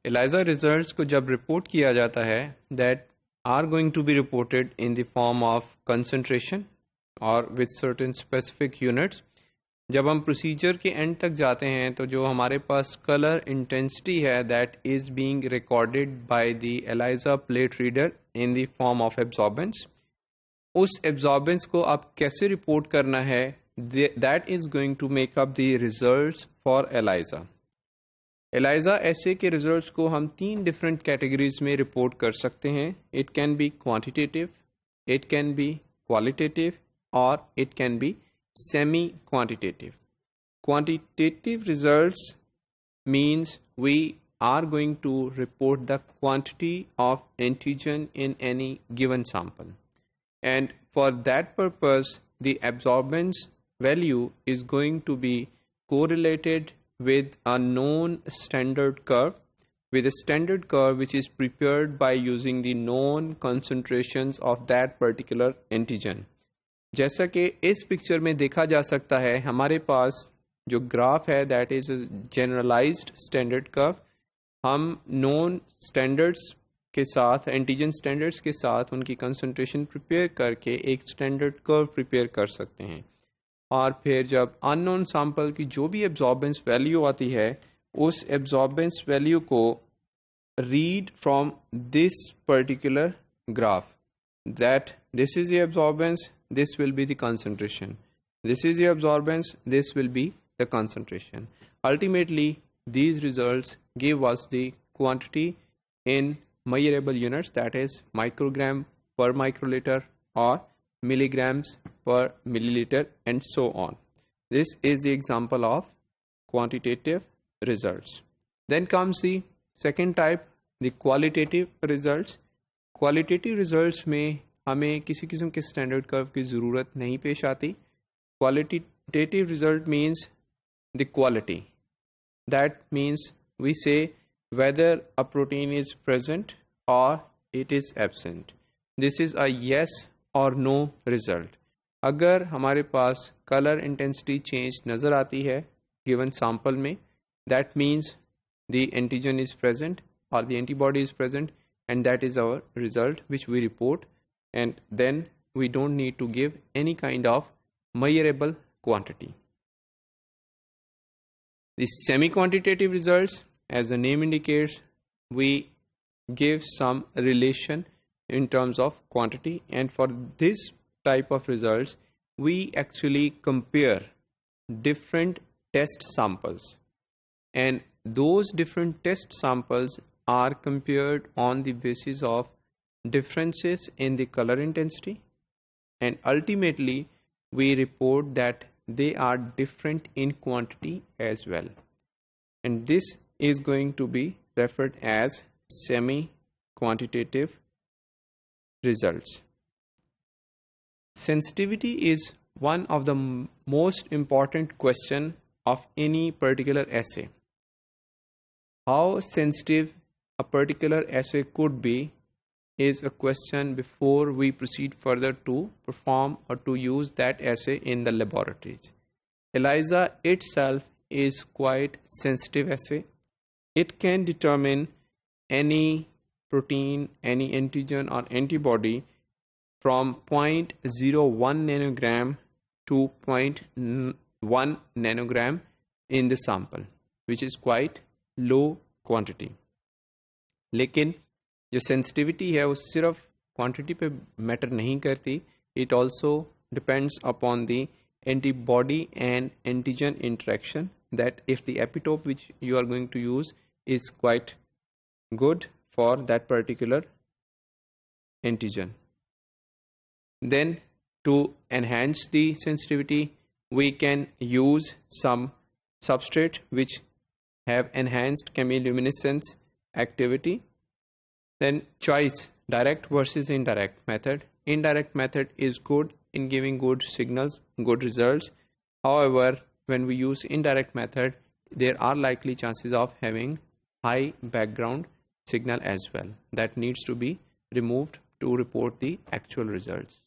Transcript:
ELISA results को जब report किया जाता है that are going to be reported in the form of concentration or with certain specific units. जब हम procedure के end तक जाते हैं तो जो हमारे पास color intensity है that is being recorded by the ELISA plate reader in the form of absorbance. उस absorbance को अब कैसे report करना है that is going to make up the results for ELISA. ELISA essay के results को हम 3 different categories में report कर सकते हैं. It can be quantitative, it can be qualitative or it can be semi-quantitative. Quantitative results means we are going to report the quantity of antigen in any given sample. And for that purpose, the absorbance value is going to be correlated with a known standard curve, with a standard curve which is prepared by using the known concentrations of that particular antigen. जैसा कि इस picture में देखा जा सकता है हमारे पास जो ग्राफ है that is a generalized standard curve. हम known standards के साथ एंटीजन स्टैंडर्ड्स के साथ उनकी कंसंट्रेशन प्रिपेयर करके एक स्टैंडर्ड कर्व प्रिपेयर कर सकते हैं और फिर जब अननोन सैंपल की जो भी एब्जॉर्बेंस वैल्यू आती है उस एब्जॉर्बेंस वैल्यू को read from this particular graph that this is the absorbance, this will be the concentration, this is the absorbance, this will be the concentration. Ultimately these results give us the quantity in measurable units, that is microgram per microliter or milligrams per milliliter and so on. This is the example of quantitative results. Then comes the second type, the qualitative results. Qualitative results में हमें किसी किस्म के standard curve की ज़रूरत नहीं पेश आती. Qualitative result means the quality. That means we say whether a protein is present or it is absent. This is a yes or no result. अगर हमारे पास color intensity change नज़र आती है given sample में, that means the antigen is present or the antibody is present and that is our result which we report, and then we don't need to give any kind of measurable quantity. The semi-quantitative results, as the name indicates, we give some relation in terms of quantity, and for this type of results we actually compare different test samples, and those different test samples are compared on the basis of differences in the color intensity, and ultimately we report that they are different in quantity as well, and this is going to be referred as semi-quantitative results. Sensitivity is one of the most important question of any particular assay. How sensitive a particular assay could be is a question before we proceed further to perform or to use that assay in the laboratories. ELISA itself is quite sensitive assay. It can determine any protein, any antigen or antibody from 0.01 nanogram to 0.1 nanogram in the sample, which is quite low quantity. लेकिन जो sensitivity है वो सिर्फ quantity पे matter नहीं करती, it also depends upon the antibody and antigen interaction, that if the epitope which you are going to use is quite good for that particular antigen. Then to enhance the sensitivity we can use some substrate which have enhanced chemiluminescence activity. Then choice, direct versus indirect method. Indirect method is good in giving good signals, good results. However, when we use indirect method, there are likely chances of having high background signal as well. That needs to be removed to report the actual results.